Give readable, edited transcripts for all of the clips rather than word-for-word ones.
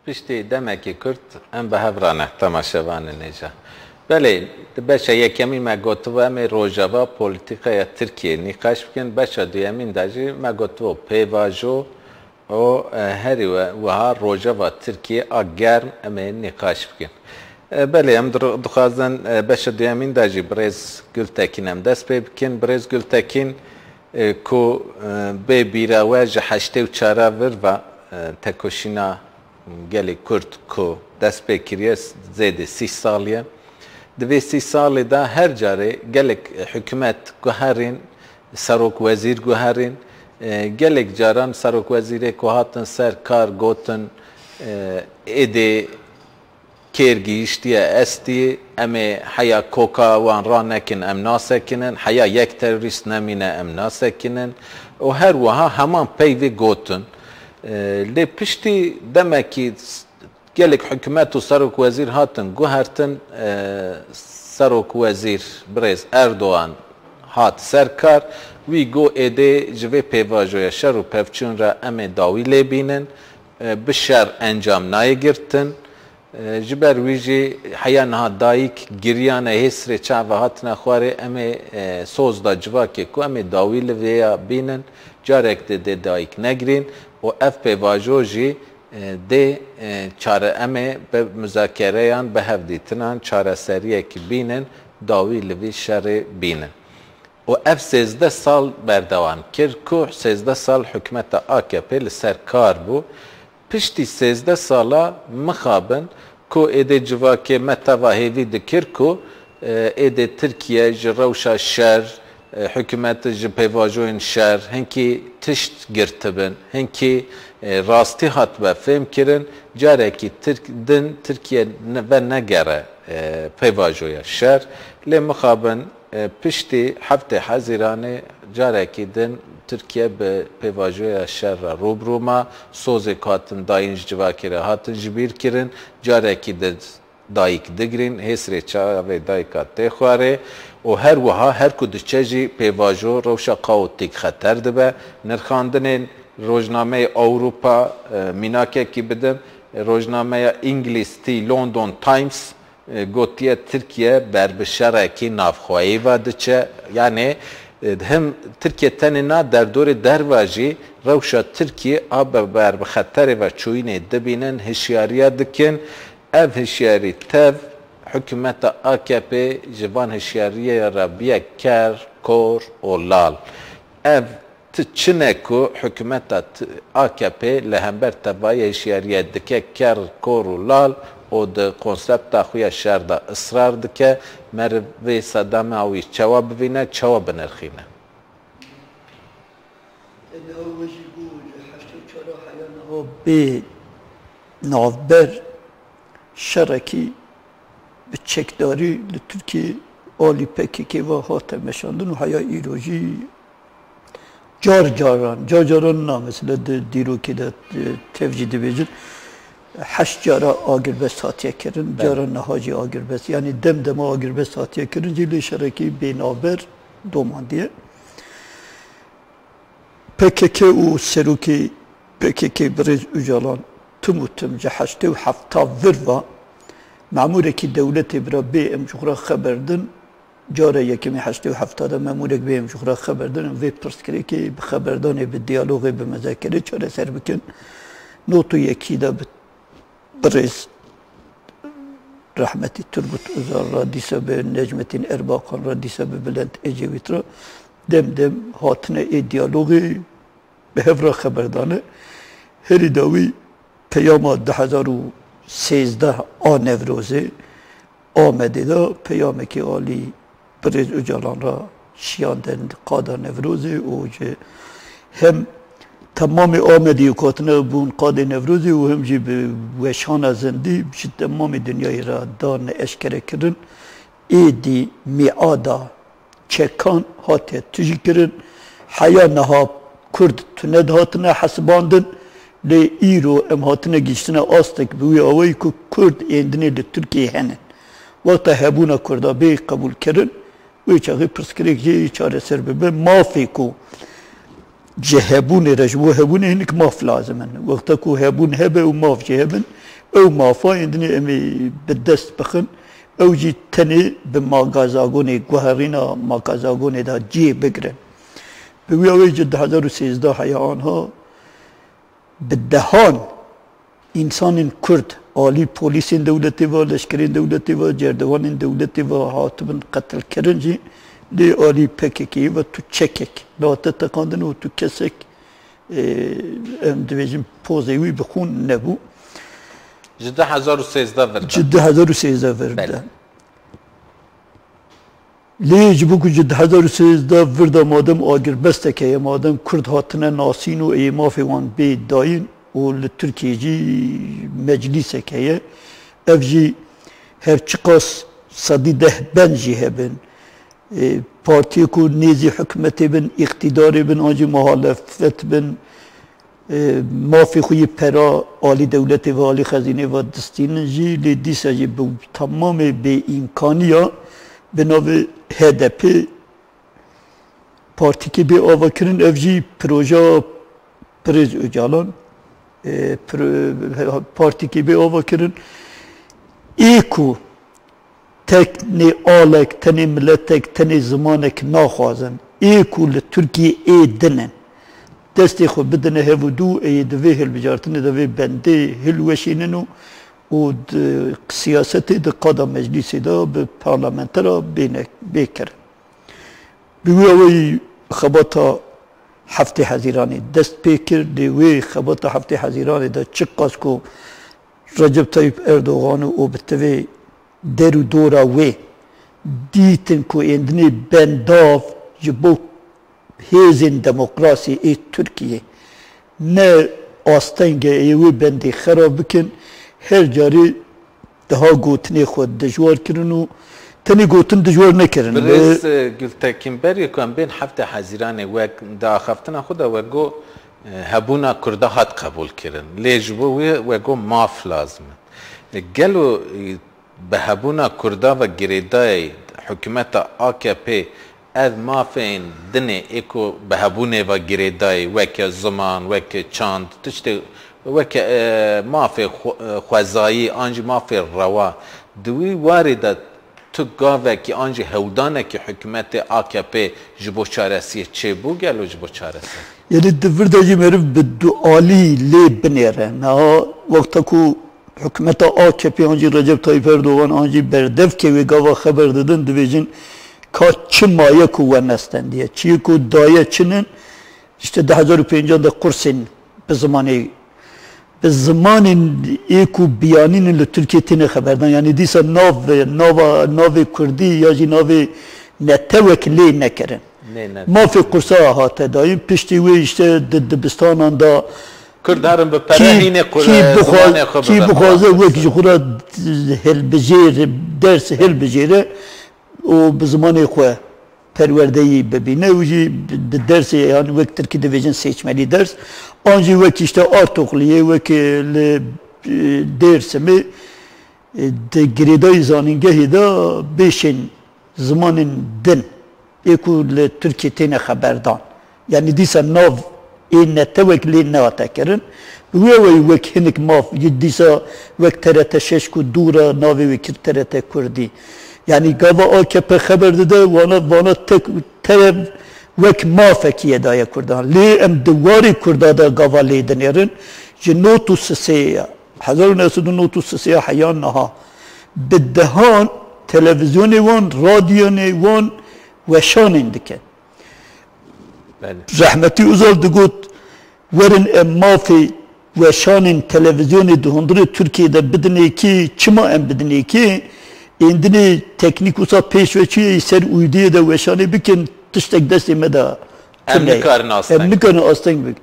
پشتی دمکی کرد ام به هفرانه تماشاوان نیجا. بله بچه یکمی مگوتو هم روجاوا پولیتیکای ترکیه نقاش بکن بچه دویمین داجی مگوتو پیواجو و هری و ها روجاوا ترکیه آگرم ام نقاش بکن. بله ام دخوازن بچه دویمین داجی برز گلتکین ام دست پی بکن برز گلتکین کو به بیراوه جهشته و چاره ور و تکوشینا گلی کرد کو دست پی کریه زیده 30 سالیه. دوی 30 سالی دا هر جاره گلک حکومت گوهرین سروک وزیر گوهرین گلک جاران سروک وزیره که هاتن سر کار گوتن ایده کرگیشتیه استی امی حیا کوکا وان را نکن ام ناسکنن حیا یک تروریست نمینه ام ناسکنن و هر وها همان پیوی گوتن لی پشتی دمکی گلک حکومت و سروک وزیر هاتن گوهرتن سروک وزیر برز اردوان هات سرکار وی گو ایده جوی پیواجوی شر و پفچون را ام داوی لبینن بشر انجام نایگرتن جبر ویجی حیان ها دایک گریان هسر چا و هاتنا خواره ام سوز دا جواکی کو ام داوی لویا بینن جارک ده دایک نگرین و اف پیواجو جی ده چاره امه به مذاکرهان به هفدیتنان چاره سریه که بینن داوی لوی شر بینن و اف 13 سال بردوام کرد که 13 سال حکمت AKP لسر کار بو پشتی 13 سالا مخابن که ایده جواکه متواهیوی دکر که ایده ترکیه جروشا شر حکومت جپیواجوین شهر هنکی تشت گرتبن هنکی راستی هات به فهم کرن جاره کی ترکیه و نگره پیواجویا شهر لی مخابن پشتی هفته حزیرانه جاره کی دن ترکیه به پیواجویا شهر روبرو ما سوزی کاتن داینج جواکره هاتن جبیر کرن جاره کی دایک دگرین هسری چاوی دایکات تخواره و هر وها هر کدوچه‌جی پیواجو روشا قاوتیک خطر دبه نرخاندن روزنامه اروپا میناکه کی بدم روزنامه انگلیس تی لندن تایمز گوتیه ترکیه بر بشره کی نافخوایی و دچه یعنی هم ترکیه تنینا در دور درواجی روشا ترکیه آب بر بخطر و چوینه دبینن هشیاریه دکن اف هشیاری تف حکومت AKP جوان هشیاریه را بیه کر کور و لال اف تچنه که حکومت AKP لهمبر تبایی هشیاریه دکه کر کور و لال و ده کنسپت خوی شهر ده اصرار دکه مروی صدام اوی چوا ببینه چوا بنرخینه به نافبر شرکی به چکداری لترکیه آلی پکی و هاته مشاندن و حیا ایروژی جاران نه مثلا دیرو که ده تفجید بیجن 8 جارا آگربست هاتیه کرن جاران نهاجی آگربست یعنی دم آگربست هاتیه کرن جیلی شرکی بینابر دوماندیه PKK و سروکی PKK برز اجالان تموتم جهشته و هفتا وروا معموله که دولت برا بی امجخورا خبردن جاره یکمی 87 معموله بی امجخورا خبردن و پرسکری که بخبردانه به دیالوگ به مذاکره چاره سر بکن نوتو یکی دا برز رحمتی ترگوت ازار را دیسا به نجمتین ارباقان را دیسا به بلند اجویت را دم هاتنه ای دیالوگی به هفرا خبردانه هری داوی پیام 2013 نوروزه آمده دا پیامی که آلی برز اجالان را شیاندن قادا نوروزه و هم تمام آمدی و کاتنه بون قاد نوروزه و هم جی به وشان زندی بشید تمام دنیای را دان اشکره کرن ایدی میعادا چکان هاته تجی کرن حیا نها کرد تند هاتنه حسباندن لی ایرو ام هاتنه گیشتنه آستک بوی آوی که کرد ایندنه لی ترکیه هنن وقتا هبونا کردا بی قبول کرن وی چاقی پرسکریک جی چاره سر ببه مافی کو جهبون رجو هبون هنک ماف لازمن وقتا کو هبون هبه و ماف جهبن او مافا اندنی امی بدست بخن او جی تنی به ماگازاگون گوهرینا ماگازاگون دا جی بگرن بگوی اوی جد 2013 حیا آنها بدهان انسان کرد عالی پولیس دولتی و لشکری دولتی و جردوان دولتی و حاطبن قتل کرنجی لی عالی پککی و تو چکک لاته تقاندن و تو کسک دویجن پوزیوی بخون نبو جده 2013 ورده جده 2013 ورده لیج بگو جده 2013 ورده مادم آگر بسته که مادم کرد هاتنه ناسین و ایماف وان بی داین و لترکیه جی مجلسه که اف جی هر چقاس صدی ده بنجی هبن پارتی کو نیزی حکمتی بن اقتداری بن آنجی محالفت بن مافی خوی پرا آلی دولتی و آلی خزینه و دستین جی لی دیسا جی تمام به امکانیا به نوع HDP پارتی که به آوا کرن اف جی پروژه پریز اجالان پارتی که به آوا کرن ایکو تک نه آلک تنی ملتک تنی زمانک ناخوازن ایکو لترکیه ای دنن دستی خود بدنه هفودو ای دوی هل بجارتنه دوی بنده هل وشیننو و سیاست ده قادا مجلسی ده به پارلمنترا بیکر بگوی اوی خباتا هفته حزیرانی دست پیکر دیوی خباتا هفته حزیرانی ده چقاس کو رجب طیب اردوغان و بتوی درو دورا وی دیتن کو اندنی بنداف جبو هیزن دموکراسی ای ترکیه نه آستنگه ایوی بندی خراب بکن هر جاری daha گوتنی خود دجوار کرن و تنی گوتن دجوار نکرن برز گلتکیم بری کن بین هفته حزیران و دا خفتنا خود وگو هبونا کرده هات قبول کرن لیجبو وگو ماف لازم گلو به هبونا کرده و گریدای حکومت AKP از مافین دنی اکو به هبونه و گریدای وک زمان وک چاند تشتی وک مافی خوزایی آنج مافی روا دوی وارده تو گاوه که آنج هودانه که حکومت AKP جبو چارسی چه بو گلو جبو چارسی یعنی دورده جی مرف بدعالی لی بنیره نه وقتا کو حکومت AKP آنجی رجب طیب اردوغان آنجی بردف که وی گاوا خبر دادن دویجن که چه مایه کو ونستندیه چی کو دایه چنن işte 2050 da kursin به زمان ایکو بیانین لترکیه تینه خبردن یعنی دیسا ناو کردی یا جی ناو نتوک لی نکرن ما فی قرصا هاته دایم پشتی وی işte دبستانان دا کردارم به پرهین زمان خوب کی بخوازه وکی خورا هل بجیر درس هل بجیره و به زمان خواه پروردهی ببینه وجی درس yani وقت Türkiye'de vecin seçmeli ders anca vaki işte artukliye vaki dersimi de gredayı zanıngehi da beşin zamanın din ekul Türkiye'de ne haberdan yani disa nav innete vekli ne atakerin ve vaki hinek maf disa vaki TRT 6 ku dura navi vekir TRT Kurdi yani gava AKP haberde de vana tek terev vek mafekiye daya kurdan li em duvari kurda da gava li denerin jinotu sesiya hazır nesudu notu sesiya hayan naha bidehan televizyonu van radyonu van ve şanin dike rahmeti uzal digut verin em mafi ve şanin televizyonu duhunduru Türkiye'de bidine ki çima em bidine ki indini teknik usa peşveçiye ser uydiye de veşane bikin tıştek destime da emnikarın aslan bik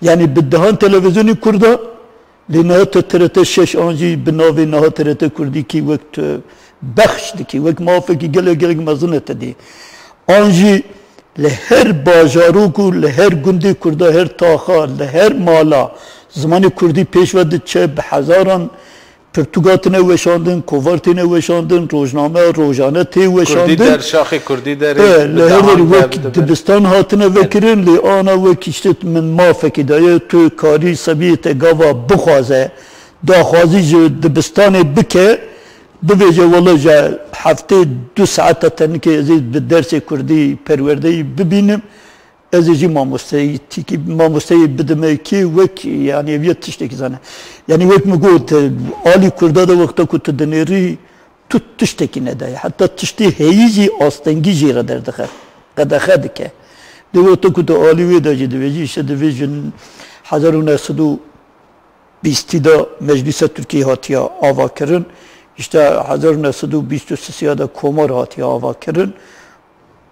yani bidahan televizyonu kurda linayat TRT 6 anji binavi nahat TRT kurdi ki vakt baxşdi ki vakt mafeki gele mazunete di anji le her bajaru ku le her gundi kurda her taha le her mala zamanı kurdi peşvedi çe be hazaran پرتگاتنه وشاندن، کوارتنه وشاندن، روزنامه روزانه تی وشاندن. کردی در شاخ کردی در. لهر وقت دبستان هاتنه وکرن لی آنا وقت من مافکی دایه تو کاری سبیت گاوا بخوازه داخوازی جو دبستان بکه ببیجه والله جا هفته 2 ساعت تنی که از به درس کردی پرورده ببینم از جی ماموستایی تیکی ماموستایی بدمه کی وک یعنی ویت تشتی که زنه یعنی وک مگود آلی کرده دا وقتا که تدنیری تو تشتی که ندای حتی تشتی هیجی آستنگی جیره در دخل قدخه دکه دو وقتا که تو آلی وی دا جی دویجی ایشه دویجن 1920 دا مجلس ترکیه هاتیا آوا کرن işte 1923 da Komor hatiye ava kirin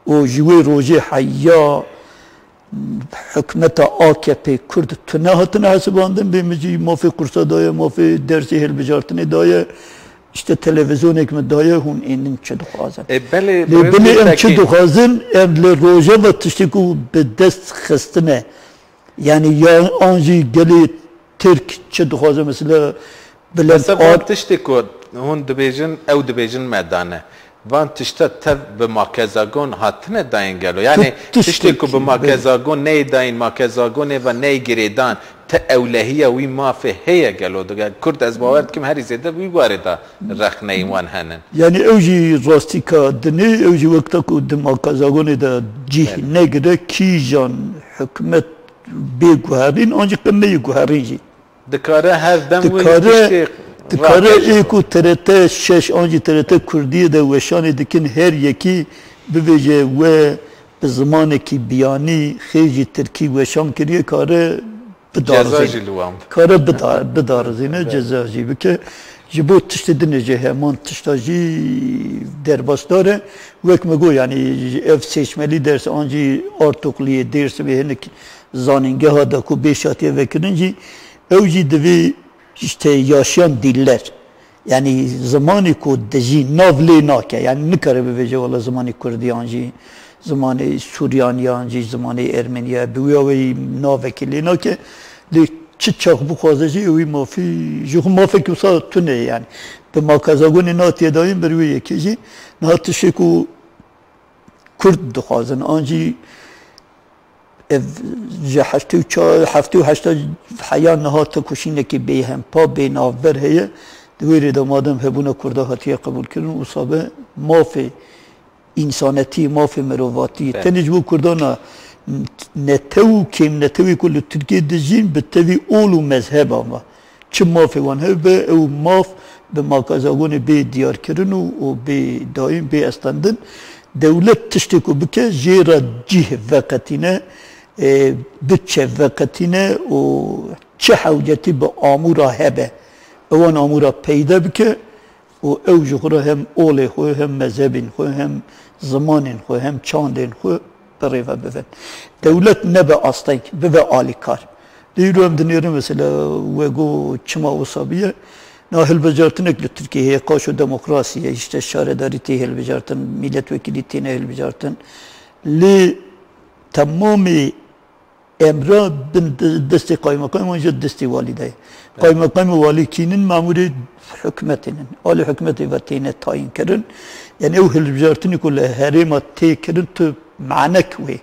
o jiwe roje hayya hükümeta AKP Kürt tüne hatına hesabandın bimici mafi kursa daya mafi dersi helbijartını daya işte televizyon ekme daya hun inin çe dukhazın. Beli em çe dukhazın em le roje ve tiştiku be dest khistine yani ya anji geli Türk çe dukhazın mesela mesela tiştiku هون دبیجن او دبیجن مدانه وان تشتا تف به ماکزاگون هاتنه داین گلو یعنی تشتی که به ماکزاگون نی داین ماکزاگونه و نی گریدان تا اولهیه وی مافه هیه گلو دگه کرد از باورد کم هری زیده وی وارده رخنه ایوان هنن یعنی اوجی راستی که دنی اوجی وقتا که د ماکزاگونه دا جیه نگره کی جان حکمت بگوهرین آنجا کن نیگوهرین جی دکاره هر دم وی تشتی Dikare eko TRT 6 anji TRT Kurdiye de weşanê dikin her yekî bibêje we bi zamanekî biyanî xêjî Tirkî weşan kiriye kare bidarizîne. Kare bidarizîne ceza jî bike. Ji bo tiştê dinê jê heman tişta jî derbasdar e. Wek me got yani ev seçmelî ders anjî artokliyê ders ve hinek zanîngeha da ku bêşatiye vekirin jî ew jî divê işte yaşayan diller yani zamanı ko deji navle nake yani nikare bevece valla zamanı Kurdiyanji zamanı Suriyaniyanji zamanı Ermeniya büyüğü navekili nake le çiçak bu kazıcı uy mafi ju mafi kusa tune yani be makazagoni natiye daim bir uy ekici natışe ku Kurd dukhazın anji ev hafte haşta hayan nahata kuşine ki beyhem pa beynavber heye deviri de madem hebuna kurda hatiye kabul kirin usabe mafi insaneti mafi merovati tenic bu kurdana netev kim netevi kullu Türkiye dizin betevi olu mezheb ama çim mafi wan hebe ev maf be makazagoni be diyar kirin o be daim be estandın devlet tiştiku bike jira cih vakatine bütçe vakatine o çe havceti bu amura hebe evan amura peyda bike o ev juhra hem ole xo hem mezhebin xo hem zamanin xo hem çandin xo bereva beven devlet nebe astank beve alikar diyorum dinlerim mesela ve go çima usabiye nahil becertin ekli Türkiye'ye karşı demokrasiye işte şaredari tehil becertin milletvekili tehil becertin li tamamı emra bin desti kaymakam önce desti valide kaymakam valikinin mamuri hükmetinin ali hükmeti ve teyine tayin kirin yani o hilbijartini kulle herima tekirin tu manek ve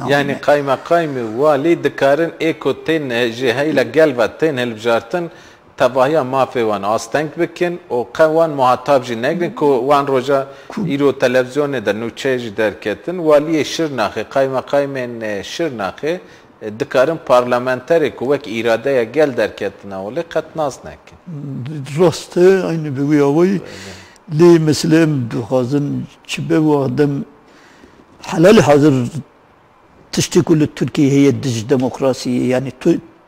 yani kaymakam vali dikarin eko ten jihayla gelva ten hilbijartin تباهی مافی وان آستنگ بکن و قوان محتاب جی نگرن که وان روزا ایرو تلویزیون در نوچه جی در کتن والی شرناخه قایمن شرناخه دکارن پارلمانتری که وک ایراده یا گل در کتن ولی قط ناز نکن راسته aynı bir uyavayı li mesela duhazın çibe bu adam halal hazır tiştikulu Türkiye heyet demokrasi yani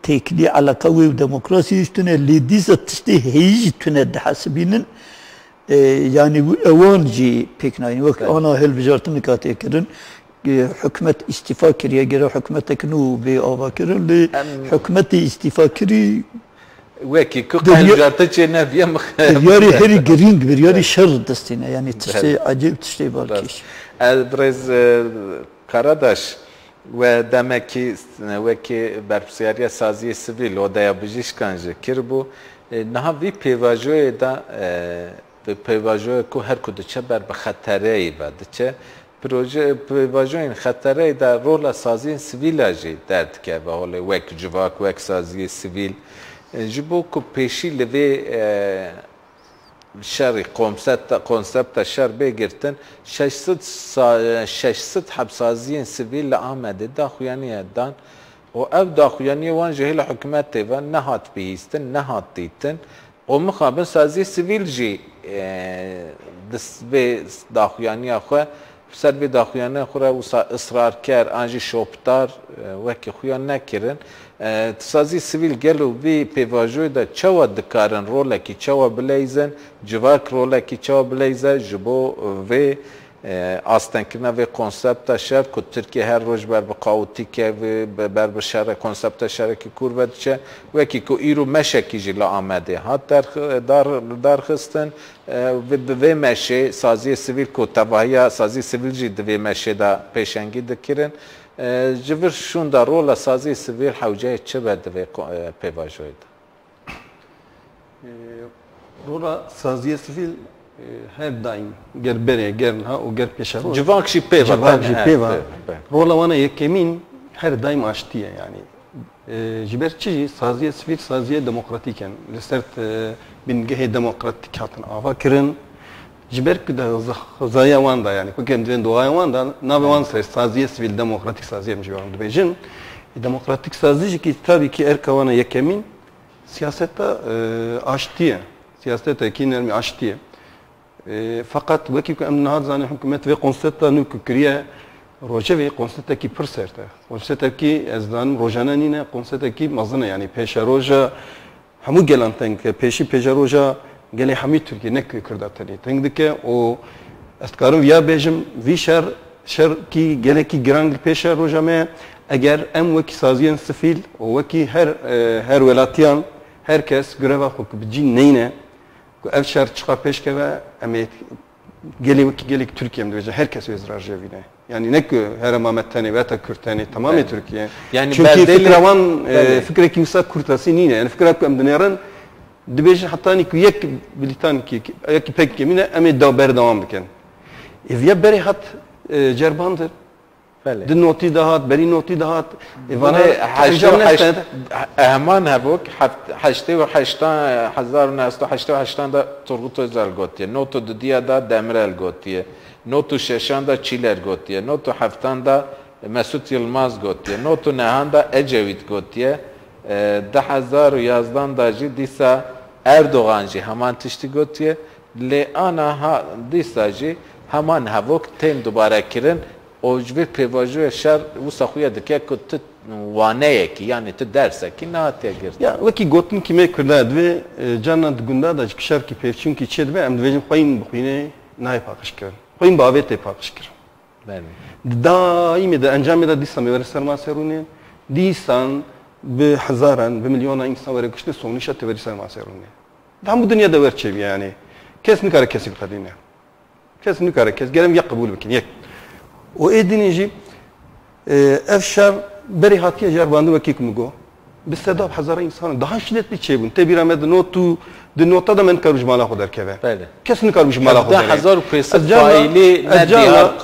tekli alaka ve demokrasi üstüne lidisa tişti heyici tüne de hasibinin yani bu evanci peknayın vak ana helbijartını katekirin hükümet istifa kiriye göre hükümetekinu be avakirin li hükümeti istifa kiri vaki helbijartı çene biyem yari heri gering bir yari şer destine yani tişti acayip tişti balkiş Adrez Karadaş و دمکی وکی برپرسیاری سازی سیویل و دیا بجیشکان کربو نه وی پیواژوی دا پیواژوی کو هر کدوم چه بر بخطره ای باد چه پروژه پیواژوی خطره دا رول سازی سیویل اجی درد که به حال وک جواک وک سازی سیویل جبو کو پیشی لوی شر کنسپت شر بگرتن 600 حبسازی سیویل آمده داخویانی دان و اف داخویانی وان جهل حکومت و نهات بیستن نهات دیتن و مخابن سازی سیویل جی دست به داخویانی آخوه سر به داخویانه خوره و اصرار کر آنجی شوپتار وکی خویان نکرن سازی سیویل گلو وی پیواجوی دا چوا دکارن روله کی چوا بلیزن جواک روله کی چوا بلیزن جبو وی آستن کرنا وی کنسپت شر که ترکیه هر روز بر بقاوتی که بر بشر کنسپت شر کی کور ود چه وکی که ایرو مشکی جلا آمده هات در خستن وی مشه سازی سیویل که تواهی سازی سیویل جی دوی مشه دا پیشنگی دکرن جبر شون دا رول سازی سیویل حوجه چه بد دوی پیواجوی دا رول سازی سیویل هر دایم گر بره گر نه و گر پیش رو جوانکشی پیوا رول وانا یکمین هر دایم آشتیه یعنی جبر چی سازی سیویل سازی دموکراتیکن لسرت بنگه دموکراتیک هاتن آوا کرن جبر کده زایا وان دا یعنی که کم دوین دوای وان دا ناب وان سازی سیویل دموکراتیک سازی میشوام دویجن دموکراتیک سازی کی tabii ki erkawana yekemin siyasette aştiye siyasette kinermi aştiye fakat vaki ku em nahad zani hükümet ve konsepta nu kukriye roje ve konsepta ki perserte konsepta ki ezdan rojana nine konsepta ki mazına yani peşe roja hamu gelan tank peşi peşe roja gele hami Türkiye ne kırdatani tengdike o astkarım ya bejim vi şer ki gele ki grand peşe roja me eğer em vaki saziyen sivil o vaki her velatiyan herkes greva hukuk bicin neyne ev şer çıkar peşke ve emet gelik Türkiye'mde veja herkes özrar jevine yani ne ki her Mehmet'tani ve ta Kürt'tani tamamı Türkiye yani çünkü fikravan fikre kimse Kürt'asi nine yani fikra ku emdineren dibej hatta ni ku yek bilitan ki yek pek kemine emet da ber devam biken evya beri hat cerbandır دن نوتی دهات بری نوتی دهات ایوانه اهمان هبوک 1988 دا ترغوت ازار گوتیه نوتو ددیا دا دمرل گوتیه نوتو ششان دا چیلر گوتیه نوتو هفتان دا مسعود یلماز گوتیه نوتو نهان دا اجوید گوتیه 2011 دا جی دیسا اردوغان جی همان تشتی گوتیه لی آنا دیسا جی همان هبوک تیم دوباره کرن اوجوی پیواجوی شر و سخویه دکه که تو وانه کی یعنی تو درسه کی نه تیگرد یا وکی گوتن کی میکرد و جانند گنده دا کشار کی پیفچون کی چید و ام دویجم خوین بخوینه نای پاکش کرد خوین باوی تی پاکش کرد دائمی دا انجام دا دیستان میبره سرما سرونه دیستان به هزاران به میلیون انسان وره کشته سونیشت وری سرما سرونه هم bu dünyada ver çevi yani kes nikare kesip kadine kes nikare kes gelem ya kabul bikin yek o edinici efşar beri hatiye jarbandı vakik mugo bisedab hazara insan daha şiddetli çevun tebir amed notu de nota da men karuj mala khodar keve kesin karuj mala khodar 1500 faili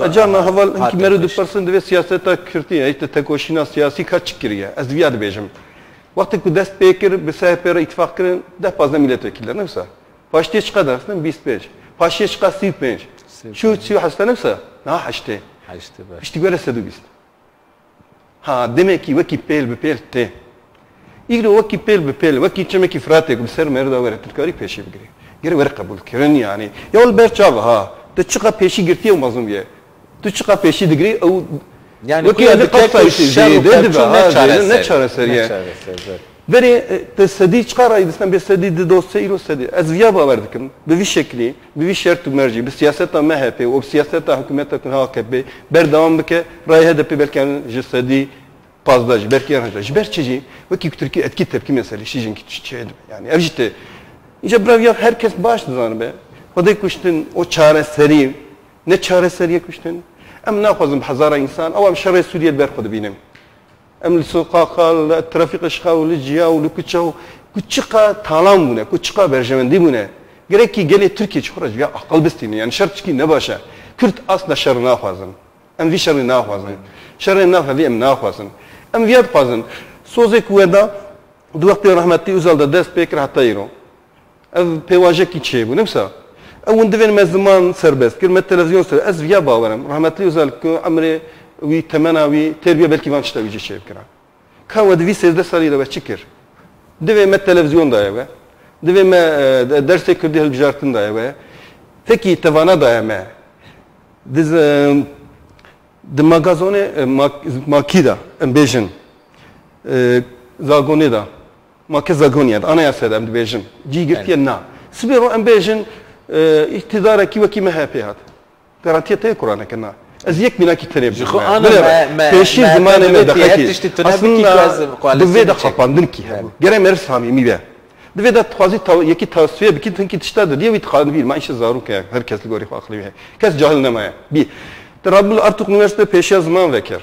acana haval ki merudu person ve siyaseta kürtiye işte tekoşina siyasi kaç kiriye az viyad bejim vakti ku dest pekir besaypere ittifak kirin da fazla milletvekiller neyse paştiye çıkadı aslında 25 paştiye çıkadı 25 şu hasta neyse na haşte İşte böyle sedubist. Ha demek ki vakit pel bepel te. İgre vakit pel bepel vakit çemek ifrate ku ser merda var Türkari peşi bigri. Geri ver kabul kiren yani. Yol berçav ha. Te çıka peşi girtiye mazlum ye. Tu çıka peşi digri o yani vakit adı kafayı ne çaresi ya. Veri te sedi çıkara idistan bir sedi de dosya iro sedi. Az viya bavardıkın. Bir şekli, bir şart merci, bir siyaseta MHP, o siyaseta hükümete AKP, ber devam bike, ray HDP belki jisedi pazdaj, belki yarınca. Berçici, vaki Türkiye etki tepki mesele, şijin ki çeydi. Yani evjite. İşte bravya herkes başladı zanı be. Oday kuştun o çare seri, ne çare seriye kuştun? Em nafazım hazara insan, avam şerre Suriye ber kodu binem. ام السوقاق الترافيق اشخاو لجيا ولكتشاو كتشقا تالامونه كتشقا برجمنديمونه gerekki gele Türkiye çoraj ya akıl bestini yani şart ki ne başa Kürt asla şerri nafazın em vi şerri nafazın şerri nafazı em nafazın em viyad fazın sozek veda دو وقت رحمتی اوزال دست پیکر حتی ایرو اف پیواژه کی چه بو نمسا اون دوین مزمان سربست کرد مت تلویزیون سر از ویا باورم رحمتی اوزال که عمره وی تمنا وی تربیه بلکی وان شتا ویجی چه بکرا که و دوی 13 سالی دو چی کرد دوی مت تلویزیون دایه و دوی ما درس کردی هل بجارتن دایه و تکی توانا دایه ما دیز د ماگازونه ماکیدا ام بیژن زاگونه دا ما که زاگونیاد آنها یاسدم دبیجن جیگرتیه نه سبیرو ام بیژن اقتدار کی و کی مهپی هات garantiye te Kur'an'a kana az yek bina ki tereb خو انا peşi zamanı ne dakiki aslında devede kapandın ki gere mer samimi be devede txazi yeki tavsiye biki tınki tiştadı diye bir tıkanı bir maaşı zaru ki herkes gori aklı be kes cahil nemaya bir Rabbul artık üniversite peşi zaman veker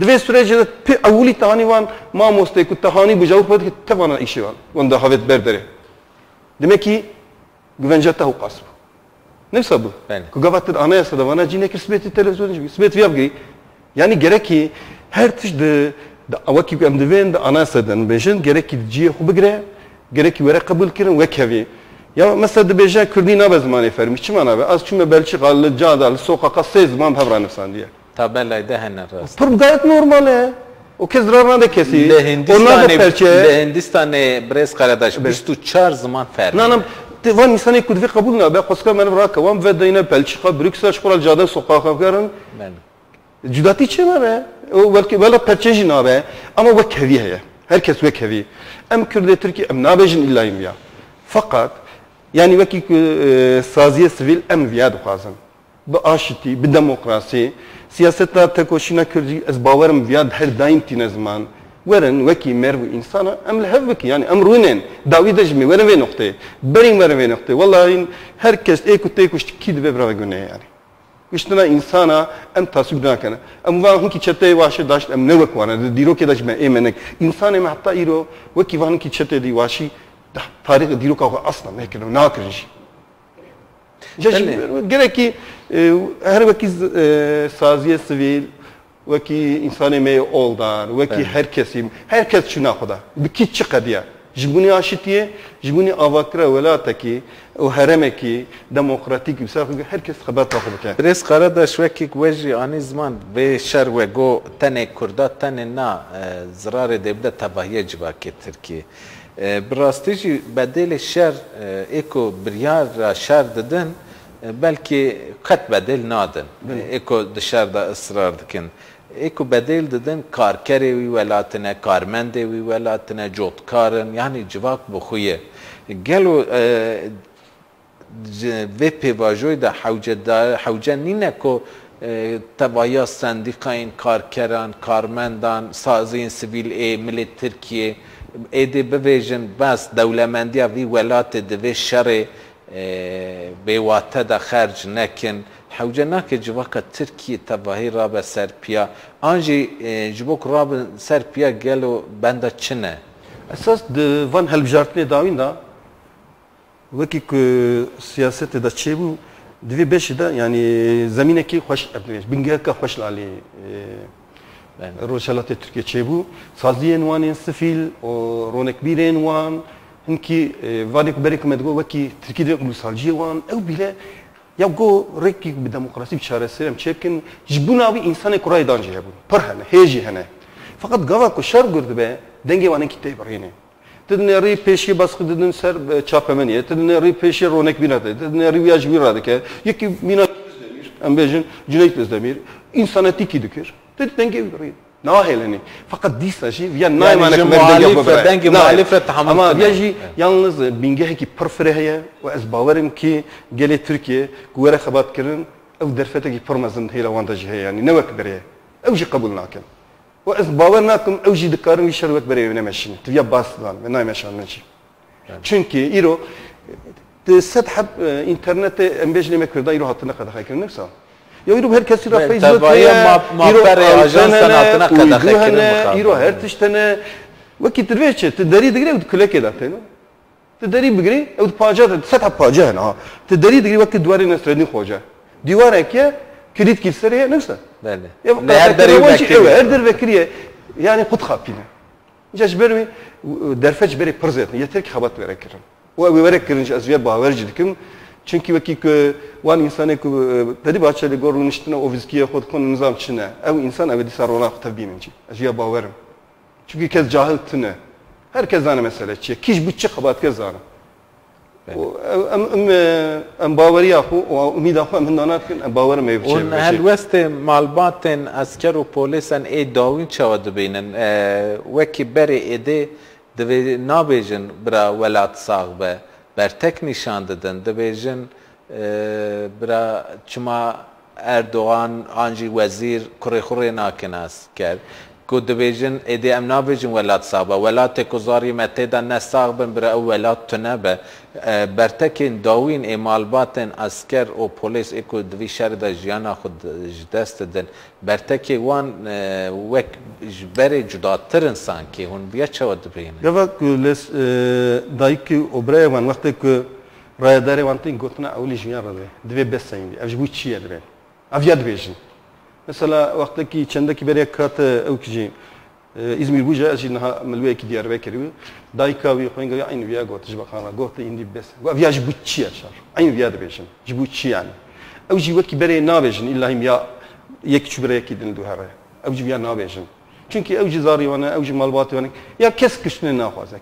Dve sürece de avuli tahani van ma moste ku tahani bu cevap ki tevana işi var. Onda havet berbere. Demek ki güvencete hukas bu. Ne sabı? Ku gavatır anayasada vana cine kisbeti televizyon gibi. Kisbet yapgı. Yani gerek ki her tiş de avaki ku amdeven de anayasadan bejin gerek ki ciye hubigre gerek ki vere kabul kirin ve kevi. Ya mesela de bejin Kürdi ne bezmane fermiş çimana be az çüme belçi qallı cadal sokaka sezman havran efsan diye. Tabela dehne rast. Tabii gayet normal ya. O kez zararına da kesi. Onlar da perçe. Hindistan'e Brez kardeş 24 zaman ferdi. Nanam van insanı kudvi kabul ne be koska men vraka vam ve deyne Belçika Brüksel şkoral cadal sokağa karın. Cüdati çema be. O belki valla perçeji ne be. Ama o kevi ya. Herkes ve kevi. Em Kürde Türkiye em nabejin illayım ya. Fakat yani vaki saziye sivil em viyad khazan. Bu aşiti, bu demokrasi siyasetler tekoşina Kürdi az bavarım viyad her daim tine zaman veren veki mervu insana em lehveki yani emrunen davidejmi veren ve nokta berin veren ve nokta vallahi herkes ekut kid ve brava güne yani İşte insana em tasvip nakana em vahun ki çete vaşı daş em ne vek wana diro ke daş me emenek insan em hatta iro veki vahun ki çete di vaşı tarih diro ka asla mekeno nakriş gerek ki her vakit saziye sivil vaki insanı me oldar vaki herkes şuna khoda biki çıkadiya jibuni aşitiye jibuni avakra velataki o haremeki demokratik misal herkes haber takip Brez kardeş vaki veci ani zaman ve şer ve go tane kurda tane na zarar edebde tabahiye civaket Türkiye براستیجی بدل شر اکو بریار شر دادن بلکه قط بدل نادن اکو دشار دا اصرار دکن اکو بدل دادن کارکری وی ولاتنه کارمنده وی ولاتنه جوتکارن یعنی جواک بخویه گلو و پیواجوی دا حوجه نینه که تبایا سندیقین کارکران کارمندان سازین سیویل ملت ترکیه ایده بویژن بس دولمندی وی ولات دوی شر بیواته دا خرج نکن حوجه نکه جواک ترکیه تباهی رابه سرپیا آنجی جبوک رابه سرپیا گلو بنده چنه اساس van helbjartne davin da vaki ku siyaset da çebu dvi beş da yani zamineki hoş bingeka hoş lali روشالات ترکیه چه بود سازی نوانین سفیل و رونق بیرین وان هنکی وادی کبری که مدگو وکی ترکیه دیگه مسالجی وان او بیله یا گو رکی به دموکراسی بچاره سرم چه کن جبوناوی انسان کرای دانجی بود پر هنه هیجی هنه فقط گاوا کو شر گرد به دنگی وانن کی تیبرینه تدن ری پیشی باس خددن سر چاپمنیه تدن ری پیشی رونق بیراده تدن ری ویاج بیراده که یکی مینا ام بیژن جنایت بزدمیر انسانتی کی دکر تدنگی بیراده ناهلني فقط دي شيء يا نايم انا دنگي مؤلفه تحمل اما يجي yalnız بينجه كي برفرهيه واز باورم كي جلي تركيا غوره خبات كرن او درفته كي فرمزن هي لوانتاج هي يعني نوك بريه او جي قبولناكم واز باورناكم او جي دكارن يشربك بريه نمشين تبيا باسdan ve naymeşan neci çünkü iro تسحب انترنت امبيجلي مكردا يرو hatına kadar haykırın nefsa يروح هر كسر فيسبوك ما بري اجان سناتنا كذا خكرن يروح هر تشتنا وكي ترويش تدري دغري وكله كده تنو تدري بغري او باجا سطح باجا ها تدري دغري وقت دواري نسردين خوجا ديوار اكيا كريت كيسريه نفسه بله هر در وكريه يعني خد خابينه جاش بروي درفج بري برزت يترك خبط وركرن ووركرن ازويا باورج دكم çünkü vaki ki van insanı ki dedi bahçeli gorun iştine o vizkiye xod kon nizam çine ev insan ev disar ona tabiinin ki ازويا باورم çünkü kez cahil tine herkes zane mesele çiye kiş bütçe xabat kez zane ام باوری آخو و امید آخو ام هندانات کن ام باور می‌بچه. اون هلوست معلوماتن عسکر و پلیسن ای داوین چه بینن وکی بری ایده دوی نابیجن برا ولات ساغبه بر تک نشان دادن دویجن برا چما اردوغان آنجی وزیر کره خوره ناکن عسکر کو دویجن ایده ام نابیجن ولات ساغبه ولات کوزاری متیدا نساغبن برا ولات تنبه برتکین داوین معلوماتن عسکر و پلیس اکو دوی شرد جیانا خود دست دن برتکی وان وک بری جداتر انسان که هون بیا چه ود بینه یا وقت لس دایکی اوبرای وان وقتی که رایداری وان تین گفتن اولی جیان رده دوی بس سیندی افج بود چیه دوی افیاد بیشن مثلا وقتی که چندکی بری کات او کجی İzmir buca aslında melveki Diyarbakır dayka ve koyunca aynı viya gotiş bakana gotu indi bes ve viya jibutçi yaşar aynı viya da beşin jibutçi yani ev jibut ki bere nabejin illahim ya yek çubere yekidin duhara ev jibiya nabejin çünkü ev cizari wana ev malbatı wana ya kes kışne naxaza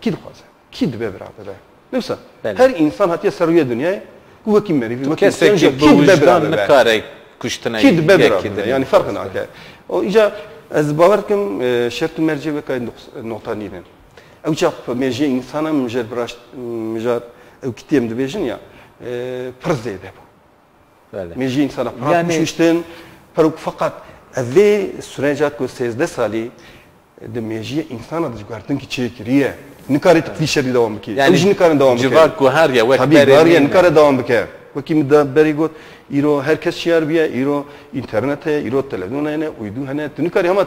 kid be beraber neyse her insan hatiye sarıya dünyaya bu kim meri kes ki bu vicdan ne kare kuştuna kid be beraber yani farkı ne o ica از باور کم شرط مرجع به کای نقطه نیرن. او چه مرجع انسان هم مجرد براش مجرد او کتیم دویژن یا پرزه ده با. مرجع انسان هم پرشتن پروک فقط اوه سرنجات کو 13 سالی ده مرجع انسان هم دشگارتن کی چه کریه نکاری تفیشری دوام بکی. یعنی نکاری دوام بکی. جواب گوهر یا وقت بری نکاری دوام بکی. وکی مد بری گفت ایرو هر کس شیار بیه ایرو اینترنت ایرو تلفن هنه ویدیو هنه تنکاری هم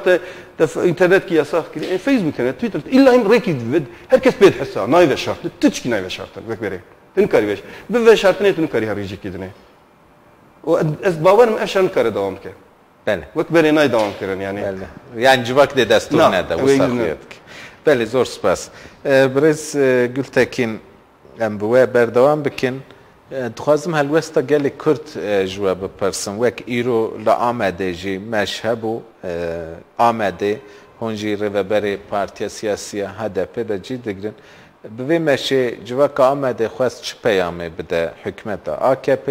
تا اینترنت کی اساس کردی فیسبوک هنه تویتر الا هم ریکید ود هر کس بید حسا نایو شرط تچکی نایو شرط وک بره تنکاری بیش به شرط نه تنکاری هریجی کدنه و از باورم افشان کار دوام کرد بله وک بره نای دوام کردن یعنی بله یعنی جواب ده دستور نده وساقیت بله زور سپاس برز گلتکین ام بوه بردوام بکن دخوازم هلوستا گلی کرد جواب پرسن وک ایرو لآمده جی مشهبو آمده هنجی روبر پارتیا سیاسی HDP دا جی دگرن بوی مشه جواک آمده خواست چه پیامه بده حکمت AKP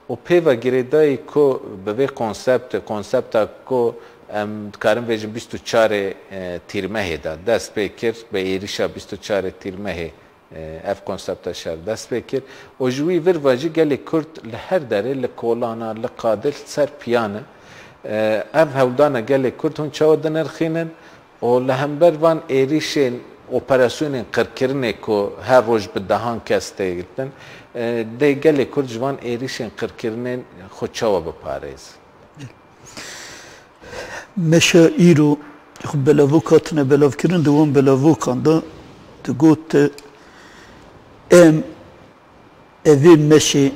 و پیوه گریدایی که بوی کنسپتا که دکارم ویجن 24 تیرمه دا دست بکر به ایریشا 24 تیرمه اف کنسپت شر دست بکر و جوی ور واجی گلی کرد لهر داره لکولانا لقادر سر پیانه اف هودانا گلی کرد هون چاودن ارخینن و لهمبر وان ایریشن اپراسیون قرکرنه که هر روز به دهان کسته گلتن ده گلی کرد جوان ایریشن قرکرنه خود چاو بپاریز مشه ایرو خب بلاو کاتنه بلاو کرن دوام بلاو کانده تو گوت اوی مشه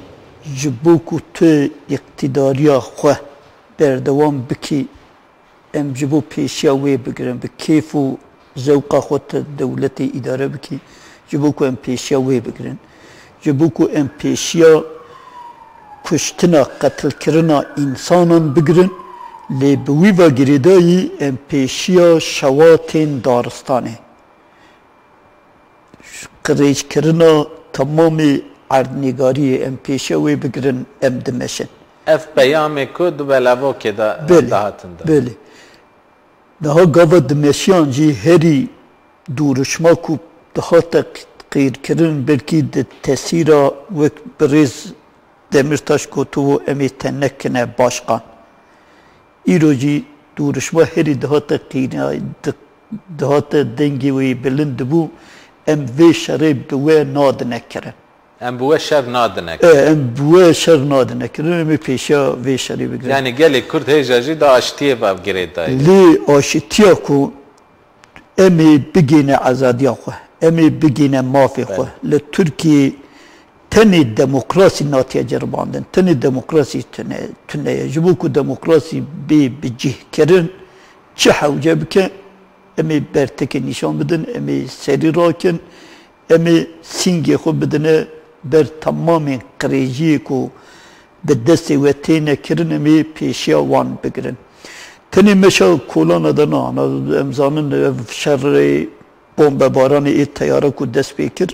جبوکو تو اقتداریا خواه بردوام بکی جبو پیشیا وی بگرن به کیف و ذوق خود دولت اداره بکی جبوکو پیشیا وی بگرن جبوکو پیشیا کشتنا قتل کرنا انسانان بگرن لی بوی و گریدایی پیشیا شواتین دارستانه قریش کرنا تمام عردنگاری پیشه وی بگرن دمشن اف پیام کد بلاو که دهاتن دا بله daha gava dmesyan jî herî dûrişma ku dihata qîrkirin belkî di tesîra wek birêz Demirtaş gotu em ê te nekine başkan. Îro jî dûrişma herî dihata dihata dengê wê bilind dibû em vê şerê bi wê nadine kirin. Em bu şer nadine em bu şer nadine kirin em ê pêşiya vê şerê bigirin. Yani gelê Kurd hêja jî da aştiye bav girê dayê. Lê aşitiya ku em ê bigîne azadiya xwe, em ê bigîne mafê xwe. Li Tirkiye tenê demokrasî natiye ceribandin, tenê demokrasî tune ye. Ji bo ku demokrasî bê bi cih kirin, çi hewce bike امی برتک نشان بدن امی سری راکن امی سینگی خود بدنه بر تمام قریجی کو به دست و تینه کرن امی پیشیا وان بگرن تنی مشا کولان ادنا امزانن شر بمب باران ای تیاره کو دست بکر